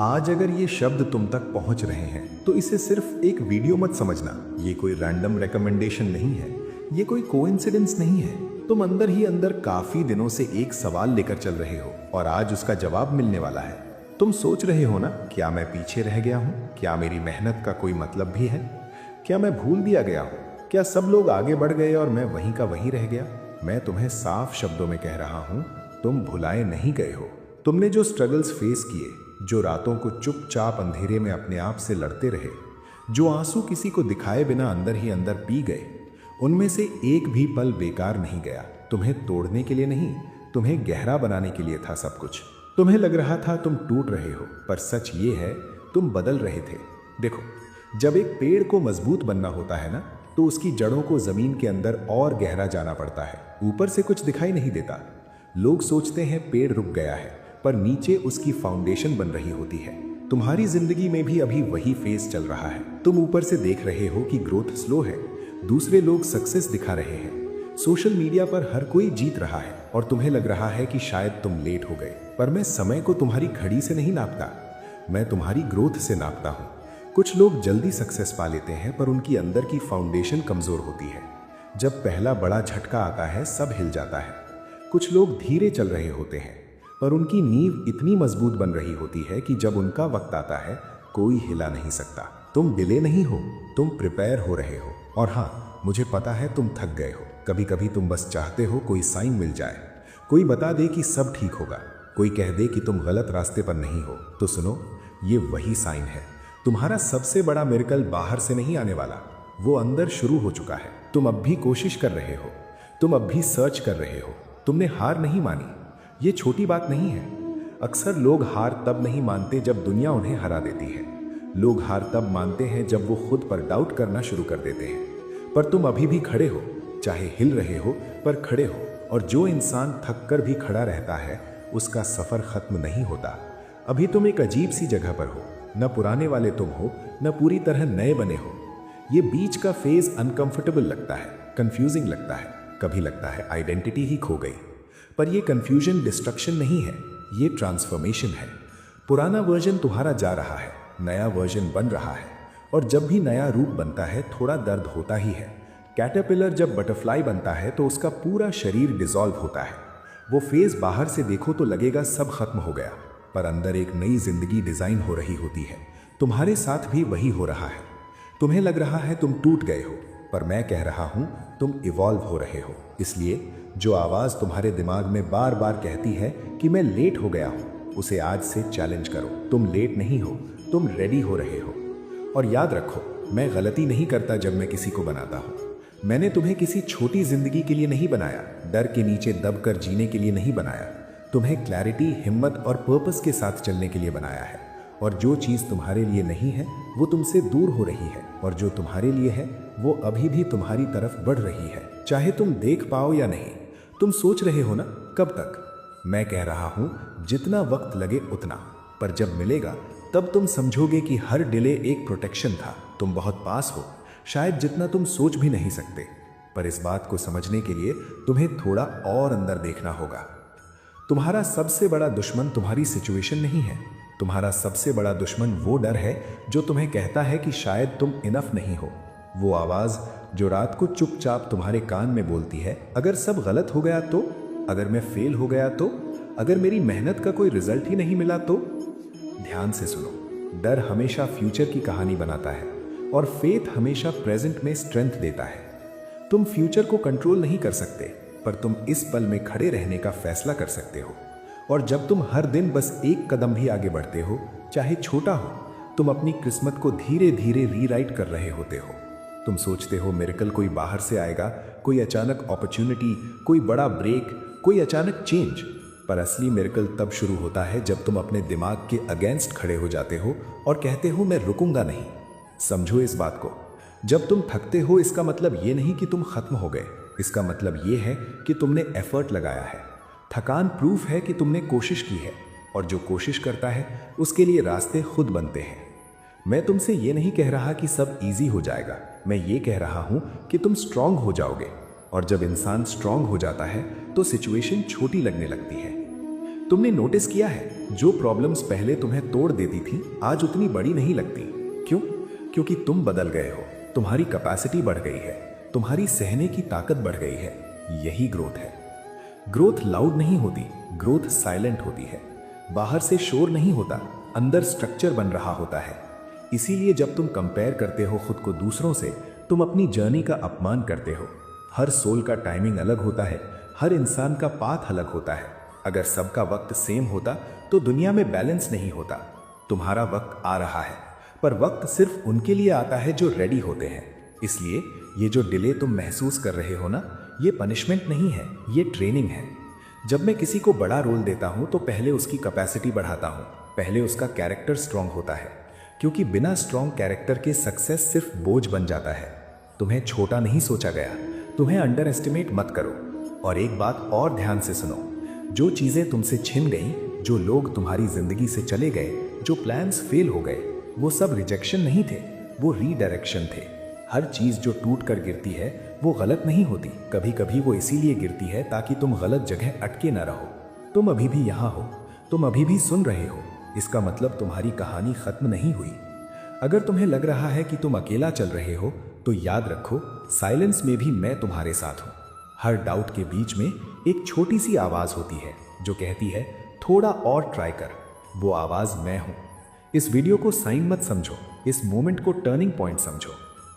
आज अगर ये शब्द तुम तक पहुंच रहे हैं तो इसे सिर्फ एक वीडियो मत समझना। ये कोई रैंडम रिकमेंडेशन नहीं है, ये कोई कोइंसिडेंस नहीं है। तुम अंदर ही अंदर काफी दिनों से एक सवाल लेकर चल रहे हो और आज उसका जवाब मिलने वाला है। तुम सोच रहे हो ना, क्या मैं पीछे रह गया हूँ? क्या मेरी मेहनत का कोई मतलब भी है? क्या मैं भूल दिया गया हूँ? क्या सब लोग आगे बढ़ गए और मैं वहीं का वहीं रह गया? मैं तुम्हें साफ शब्दों में कह रहा हूँ, तुम भुलाए नहीं गए हो। तुमने जो स्ट्रगल्स फेस किए, जो रातों को चुपचाप अंधेरे में अपने आप से लड़ते रहे, जो आंसू किसी को दिखाए बिना अंदर ही अंदर पी गए, उनमें से एक भी पल बेकार नहीं गया। तुम्हें तोड़ने के लिए नहीं, तुम्हें गहरा बनाने के लिए था सब कुछ। तुम्हें लग रहा था तुम टूट रहे हो, पर सच ये है तुम बदल रहे थे। देखो, जब एक पेड़ को मजबूत बनना होता है ना, तो उसकी जड़ों को जमीन के अंदर और गहरा जाना पड़ता है। ऊपर से कुछ दिखाई नहीं देता। लोग सोचते हैं पेड़ रुक गया है, पर नीचे उसकी फाउंडेशन बन रही होती है। तुम्हारी जिंदगी में भी अभी वही फेज चल रहा है। तुम ऊपर से देख रहे हो कि ग्रोथ स्लो है, दूसरे लोग सक्सेस दिखा रहे हैं, सोशल मीडिया पर हर कोई जीत रहा है, और तुम्हें लग रहा है कि शायद तुम लेट हो गए। पर मैं समय को तुम्हारी घड़ी से नहीं नापता, मैं तुम्हारी ग्रोथ से नापता हूँ। कुछ लोग जल्दी सक्सेस पा लेते हैं, पर उनकी अंदर की फाउंडेशन कमजोर होती है। जब पहला बड़ा झटका आता है, सब हिल जाता है। कुछ लोग धीरे चल रहे होते हैं, पर उनकी नींव इतनी मजबूत बन रही होती है कि जब उनका वक्त आता है, कोई हिला नहीं सकता। तुम डिले नहीं हो, तुम प्रिपेयर हो रहे हो। और हाँ, मुझे पता है तुम थक गए हो। कभी कभी तुम बस चाहते हो कोई साइन मिल जाए, कोई बता दे कि सब ठीक होगा, कोई कह दे कि तुम गलत रास्ते पर नहीं हो। तो सुनो, ये वही साइन है। तुम्हारा सबसे बड़ा मिरेकल बाहर से नहीं आने वाला, वो अंदर शुरू हो चुका है। तुम अब भी कोशिश कर रहे हो, तुम अब भी सर्च कर रहे हो। तुमने हार नहीं मानी, ये छोटी बात नहीं है। अक्सर लोग हार तब नहीं मानते जब दुनिया उन्हें हरा देती है। लोग हार तब मानते हैं जब वो खुद पर डाउट करना शुरू कर देते हैं। पर तुम अभी भी खड़े हो, चाहे हिल रहे हो पर खड़े हो। और जो इंसान थक कर भी खड़ा रहता है, उसका सफर खत्म नहीं होता। अभी तुम एक अजीब सी जगह पर हो, न पुराने वाले तुम हो, न पूरी तरह नए बने हो। ये बीच का फेज अनकंफर्टेबल लगता है, कंफ्यूजिंग लगता है, कभी लगता है आइडेंटिटी ही खो गई। पर ये कंफ्यूजन डिस्ट्रक्शन नहीं है, ये ट्रांसफॉर्मेशन है। पुराना वर्जन तुम्हारा जा रहा है, नया वर्जन बन रहा है। और जब भी नया रूप बनता है, थोड़ा दर्द होता ही है। कैटरपिलर जब बटरफ्लाई बनता है तो उसका पूरा शरीर डिसॉल्व होता है। वो फेज बाहर से देखो तो लगेगा सब खत्म हो गया, पर अंदर एक नई जिंदगी डिजाइन हो रही होती है। तुम्हारे साथ भी वही हो रहा है। तुम्हें लग रहा है तुम टूट गए हो, पर मैं कह रहा हूं तुम इवॉल्व हो रहे हो। इसलिए जो आवाज तुम्हारे दिमाग में बार बार कहती है कि मैं लेट हो गया हूं, उसे आज से चैलेंज करो। तुम लेट नहीं हो, तुम रेडी हो रहे हो। और याद रखो, मैं गलती नहीं करता जब मैं किसी को बनाता हूं। मैंने तुम्हें किसी छोटी जिंदगी के लिए नहीं बनाया, डर के नीचे दबकर जीने के लिए नहीं बनाया। तुम्हें क्लैरिटी, हिम्मत और पर्पस के साथ चलने के लिए बनाया है। और जो चीज़ तुम्हारे लिए नहीं है, वो तुमसे दूर हो रही है, और जो तुम्हारे लिए है, वो अभी भी तुम्हारी तरफ बढ़ रही है, चाहे तुम देख पाओ या नहीं। तुम सोच रहे हो ना, कब तक? मैं कह रहा हूं, जितना वक्त लगे उतना। पर जब मिलेगा, तब तुम समझोगे कि हर डिले एक प्रोटेक्शन था। तुम बहुत पास हो, शायद जितना तुम सोच भी नहीं सकते। पर इस बात को समझने के लिए तुम्हें थोड़ा और अंदर देखना होगा। तुम्हारा सबसे बड़ा दुश्मन तुम्हारी सिचुएशन नहीं है। तुम्हारा सबसे बड़ा दुश्मन वो डर है जो तुम्हें कहता है कि शायद तुम इनफ नहीं हो। वो आवाज जो रात को चुपचाप तुम्हारे कान में बोलती है, अगर सब गलत हो गया तो, अगर मैं फेल हो गया तो, अगर मेरी मेहनत का कोई रिजल्ट ही नहीं मिला तो। ध्यान से सुनो, डर हमेशा फ्यूचर की कहानी बनाता है, और फेथ हमेशा प्रेजेंट में स्ट्रेंथ देता है। तुम फ्यूचर को कंट्रोल नहीं कर सकते, पर तुम इस पल में खड़े रहने का फैसला कर सकते हो। और जब तुम हर दिन बस एक कदम भी आगे बढ़ते हो, चाहे छोटा हो, तुम अपनी किस्मत को धीरे धीरे रीराइट कर रहे होते हो। तुम सोचते हो मिरेकल कोई बाहर से आएगा, कोई अचानक अपॉर्चुनिटी, कोई बड़ा ब्रेक, कोई अचानक चेंज। पर असली मिरेकल तब शुरू होता है जब तुम अपने दिमाग के अगेंस्ट खड़े हो जाते हो और कहते हो मैं रुकूंगा नहीं। समझो इस बात को, जब तुम थकते हो, इसका मतलब ये नहीं कि तुम खत्म हो गए। इसका मतलब ये है कि तुमने एफर्ट लगाया है। थकान प्रूफ है कि तुमने कोशिश की है, और जो कोशिश करता है उसके लिए रास्ते खुद बनते हैं। मैं तुमसे ये नहीं कह रहा कि सब इजी हो जाएगा, मैं ये कह रहा हूं कि तुम स्ट्रांग हो जाओगे। और जब इंसान स्ट्रांग हो जाता है तो सिचुएशन छोटी लगने लगती है। तुमने नोटिस किया है जो प्रॉब्लम्स पहले तुम्हें तोड़ देती थी आज उतनी बड़ी नहीं लगती। क्यों? क्योंकि तुम बदल गए हो, तुम्हारी कैपेसिटी बढ़ गई है, तुम्हारी सहने की ताकत बढ़ गई है। यही ग्रोथ है। ग्रोथ लाउड नहीं होती, ग्रोथ साइलेंट होती है। बाहर से शोर नहीं होता, अंदर स्ट्रक्चर बन रहा होता है। इसीलिए जब तुम कंपेयर करते हो खुद को दूसरों से, तुम अपनी जर्नी का अपमान करते हो। हर सोल का टाइमिंग अलग होता है, हर इंसान का पाथ अलग होता है। अगर सबका वक्त सेम होता तो दुनिया में बैलेंस नहीं होता। तुम्हारा वक्त आ रहा है, पर वक्त सिर्फ उनके लिए आता है जो रेडी होते हैं। इसलिए ये जो डिले तुम महसूस कर रहे हो ना, ये पनिशमेंट नहीं है, ये ट्रेनिंग है। जब मैं किसी को बड़ा रोल देता हूं तो पहले उसकी कैपेसिटी बढ़ाता हूं, पहले उसका कैरेक्टर स्ट्रांग होता है। क्योंकि बिना स्ट्रांग कैरेक्टर के सक्सेस सिर्फ बोझ बन जाता है। तुम्हें छोटा नहीं सोचा गया, तुम्हें अंडर एस्टिमेट मत करो। और एक बात और ध्यान से सुनो, जो चीजें तुमसे छिन गई, जो लोग तुम्हारी जिंदगी से चले गए, जो प्लान्स फेल हो गए, वो सब रिजेक्शन नहीं थे, वो रीडायरेक्शन थे। हर चीज जो टूट कर गिरती है वो गलत नहीं होती, कभी कभी वो इसीलिए गिरती है ताकि तुम गलत जगह अटके न रहो। तुम अभी भी यहाँ हो, तुम अभी भी सुन रहे हो, इसका मतलब तुम्हारी कहानी खत्म नहीं हुई। अगर तुम्हें लग रहा है कि तुम अकेला चल रहे हो तो याद रखो, साइलेंस में भी मैं तुम्हारे साथ हूँ। हर डाउट के बीच में एक छोटी सी आवाज होती है जो कहती है थोड़ा और ट्राई कर। वो आवाज मैं हूं। इस वीडियो को साइन मत समझो, इस मोमेंट को टर्निंग पॉइंट समझो।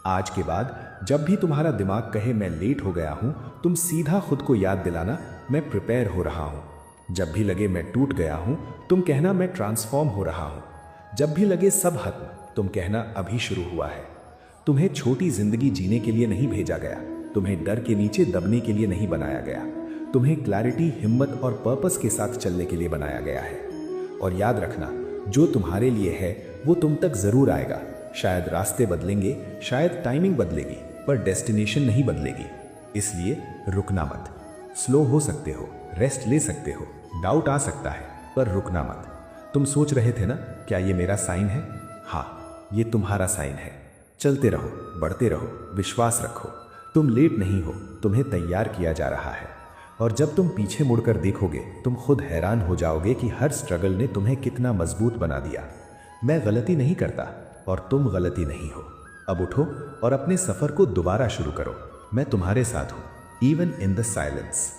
आज के बाद जब भी तुम्हारा दिमाग कहे मैं लेट हो गया हूं, तुम सीधा खुद को याद दिलाना मैं प्रिपेयर हो रहा हूं। जब भी लगे मैं टूट गया हूं, तुम कहना मैं ट्रांसफॉर्म हो रहा हूं। जब भी लगे सब खत्म, तुम कहना अभी शुरू हुआ है। तुम्हें छोटी जिंदगी जीने के लिए नहीं भेजा गया, तुम्हें डर के नीचे दबने के लिए नहीं बनाया गया। तुम्हें क्लैरिटी, हिम्मत और पर्पस के साथ चलने के लिए बनाया गया है। और याद रखना, जो तुम्हारे लिए है वो तुम तक जरूर आएगा। शायद रास्ते बदलेंगे, शायद टाइमिंग बदलेगी, पर डेस्टिनेशन नहीं बदलेगी। इसलिए रुकना मत। स्लो हो सकते हो, रेस्ट ले सकते हो, डाउट आ सकता है, पर रुकना मत। तुम सोच रहे थे ना, क्या ये मेरा साइन है? हाँ, ये तुम्हारा साइन है। चलते रहो, बढ़ते रहो, विश्वास रखो। तुम लेट नहीं हो, तुम्हें तैयार किया जा रहा है। और जब तुम पीछे मुड़कर देखोगे, तुम खुद हैरान हो जाओगे कि हर स्ट्रगल ने तुम्हें कितना मजबूत बना दिया। मैं गलती नहीं करता और तुम गलती नहीं हो। अब उठो और अपने सफर को दोबारा शुरू करो। मैं तुम्हारे साथ हूं, इवन इन द साइलेंस।